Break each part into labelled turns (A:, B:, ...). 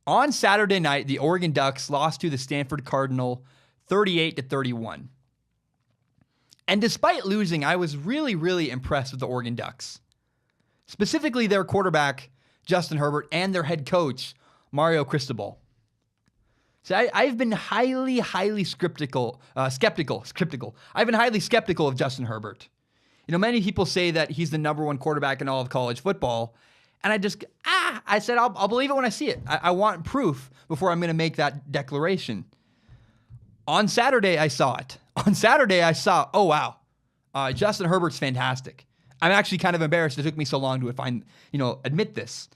A: On Saturday night, the Oregon Ducks lost to the Stanford Cardinal 38-31. And despite losing, I was really, really impressed with the Oregon Ducks. Specifically their quarterback, Justin Herbert, and their head coach, Mario Cristobal. So I've been highly skeptical. I've been highly skeptical of Justin Herbert. Many people say that he's the number one quarterback in all of college football. And I said, I'll believe it when I see it. I want proof before I'm going to make that declaration. On Saturday, I saw it. Oh, wow. Justin Herbert's fantastic. I'm actually kind of embarrassed it took me so long to admit this.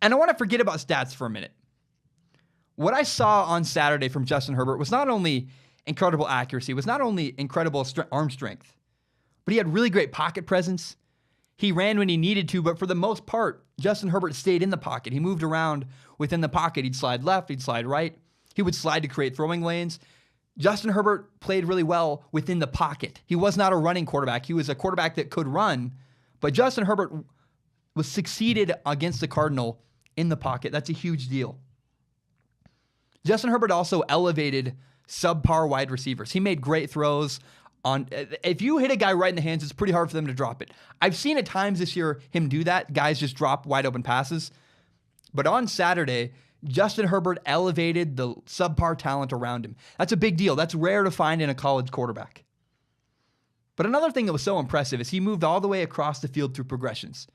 A: And I want to forget about stats for a minute. What I saw on Saturday from Justin Herbert was not only incredible accuracy, was not only incredible arm strength, but he had really great pocket presence. He ran when he needed to, but for the most part, Justin Herbert stayed in the pocket. He moved around within the pocket. He'd slide left, he'd slide right. He would slide to create throwing lanes. Justin Herbert played really well within the pocket. He was not a running quarterback. He was a quarterback that could run, but Justin Herbert was succeeded against the Cardinal in the pocket. That's a huge deal. Justin Herbert also elevated subpar wide receivers. He made great throws. If you hit a guy right in the hands, it's pretty hard for them to drop it. I've seen at times this year him do that. Guys just drop wide open passes. But on Saturday, Justin Herbert elevated the subpar talent around him. That's a big deal. That's rare to find in a college quarterback. But another thing that was so impressive is he moved all the way across the field through progressions.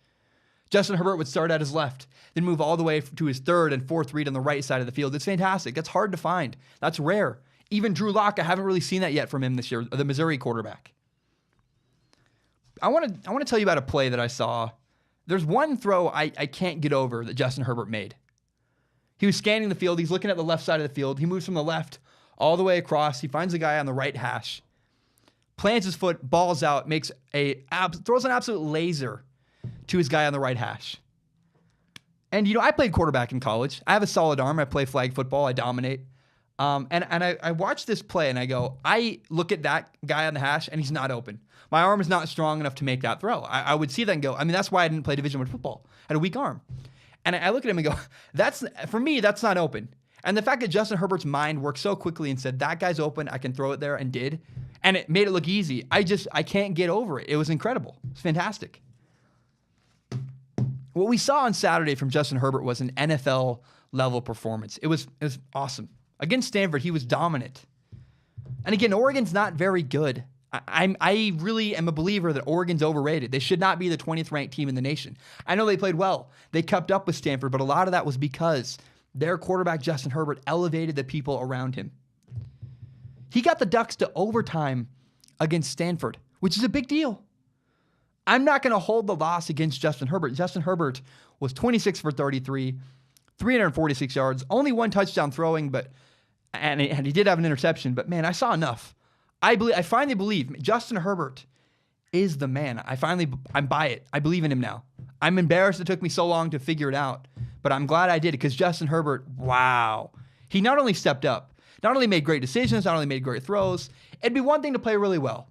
A: Justin Herbert would start at his left, then move all the way to his third and fourth read on the right side of the field. It's fantastic. That's hard to find. That's rare. Even Drew Lock, I haven't really seen that yet from him this year, the Missouri quarterback. I want to tell you about a play that I saw. There's one throw I can't get over that Justin Herbert made. He was scanning the field. He's looking at the left side of the field. He moves from the left all the way across. He finds a guy on the right hash, plants his foot, balls out, throws an absolute laser to his guy on the right hash. And, I played quarterback in college. I have a solid arm. I play flag football. I dominate. And I watch this play and I look at that guy on the hash and he's not open. My arm is not strong enough to make that throw. I would see that and go, that's why I didn't play Division I football. I had a weak arm. And I look at him and go, for me, that's not open. And the fact that Justin Herbert's mind worked so quickly and said, that guy's open, I can throw it there, and did. And it made it look easy. I can't get over it. It was incredible. It's fantastic. What we saw on Saturday from Justin Herbert was an NFL level performance. It was awesome. Against Stanford, he was dominant. And again, Oregon's not very good. I really am a believer that Oregon's overrated. They should not be the 20th ranked team in the nation. I know they played well. They kept up with Stanford, but a lot of that was because their quarterback, Justin Herbert, elevated the people around him. He got the Ducks to overtime against Stanford, which is a big deal. I'm not going to hold the loss against Justin Herbert. Justin Herbert was 26 for 33, 346 yards, only one touchdown throwing, and he did have an interception, but man, I saw enough. I finally believe Justin Herbert is the man. I'm by it. I believe in him now. I'm embarrassed it took me so long to figure it out, but I'm glad I did it because Justin Herbert, wow. He not only stepped up, not only made great decisions, not only made great throws. It'd be one thing to play really well.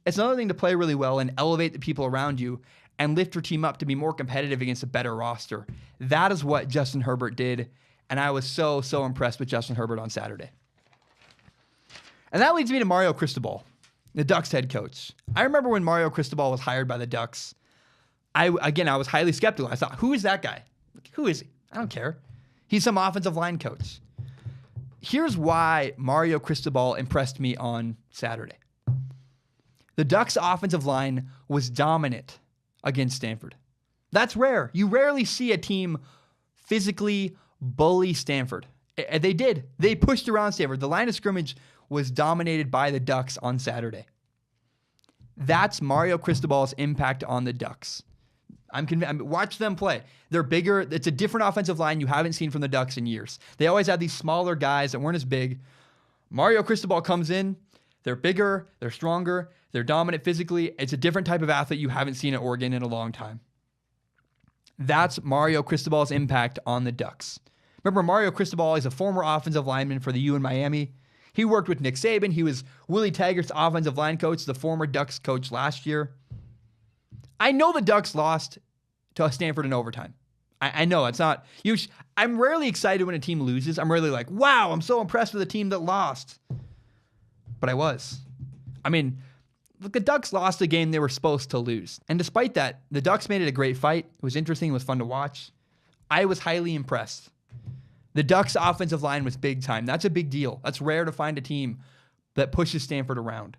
A: It's another thing to play really well and elevate the people around you and lift your team up to be more competitive against a better roster. That is what Justin Herbert did, and I was so impressed with Justin Herbert on Saturday. And that leads me to Mario Cristobal, the Ducks head coach. I remember when Mario Cristobal was hired by the Ducks, I was highly skeptical. I thought, who is that guy? Who is he? I don't care. He's some offensive line coach. Here's why Mario Cristobal impressed me on Saturday. The Ducks offensive line was dominant against Stanford. That's rare. You rarely see a team physically bully Stanford. They did. They pushed around Stanford. The line of scrimmage was dominated by the Ducks on Saturday. That's Mario Cristobal's impact on the Ducks. Watch them play. They're bigger. It's a different offensive line you haven't seen from the Ducks in years. They always had these smaller guys that weren't as big. Mario Cristobal comes in. They're bigger. They're stronger. They're dominant physically. It's a different type of athlete you haven't seen at Oregon in a long time. That's Mario Cristobal's impact on the Ducks. Remember, Mario Cristobal is a former offensive lineman for the U in Miami. He worked with Nick Saban. He was Willie Taggart's offensive line coach, the former Ducks coach last year. I know the Ducks lost to Stanford in overtime. I know it's not. I'm rarely excited when a team loses. I'm rarely like, wow, I'm so impressed with a team that lost. But I was. I mean, look, the Ducks lost a game they were supposed to lose. And despite that, the Ducks made it a great fight. It was interesting. It was fun to watch. I was highly impressed. The Ducks' offensive line was big time. That's a big deal. That's rare to find a team that pushes Stanford around.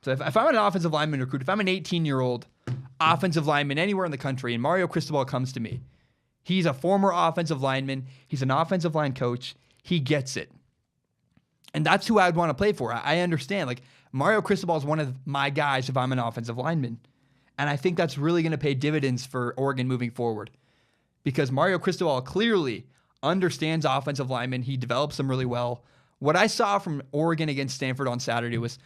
A: So if I'm an offensive lineman recruit, if I'm an 18-year-old offensive lineman anywhere in the country and Mario Cristobal comes to me, he's a former offensive lineman. He's an offensive line coach. He gets it. And that's who I would want to play for. I understand. Like, Mario Cristobal is one of my guys if I'm an offensive lineman. And I think that's really going to pay dividends for Oregon moving forward. Because Mario Cristobal clearly understands offensive linemen. He develops them really well. What I saw from Oregon against Stanford on Saturday was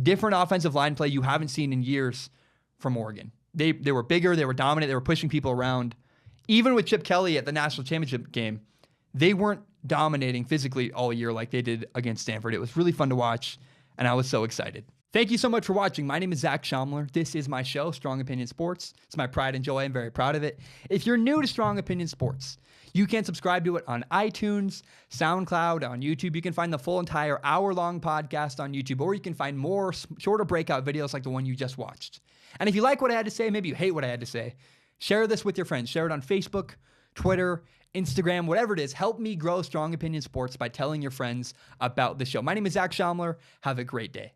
A: different offensive line play you haven't seen in years from Oregon. They were bigger. They were dominant. They were pushing people around. Even with Chip Kelly at the national championship game, they weren't dominating physically all year like they did against Stanford. It was really fun to watch, and I was so excited. Thank you so much for watching. My name is Zach Schaumler. This is my show, Strong Opinion Sports. It's my pride and joy. I'm very proud of it. If you're new to Strong Opinion Sports, you can subscribe to it on iTunes, SoundCloud, on YouTube. You can find the full entire hour-long podcast on YouTube, or you can find more shorter breakout videos like the one you just watched. And if you like what I had to say, maybe you hate what I had to say, share this with your friends. Share it on Facebook, Twitter, Instagram, whatever it is. Help me grow Strong Opinion Sports by telling your friends about the show. My name is Zach Schaumler. Have a great day.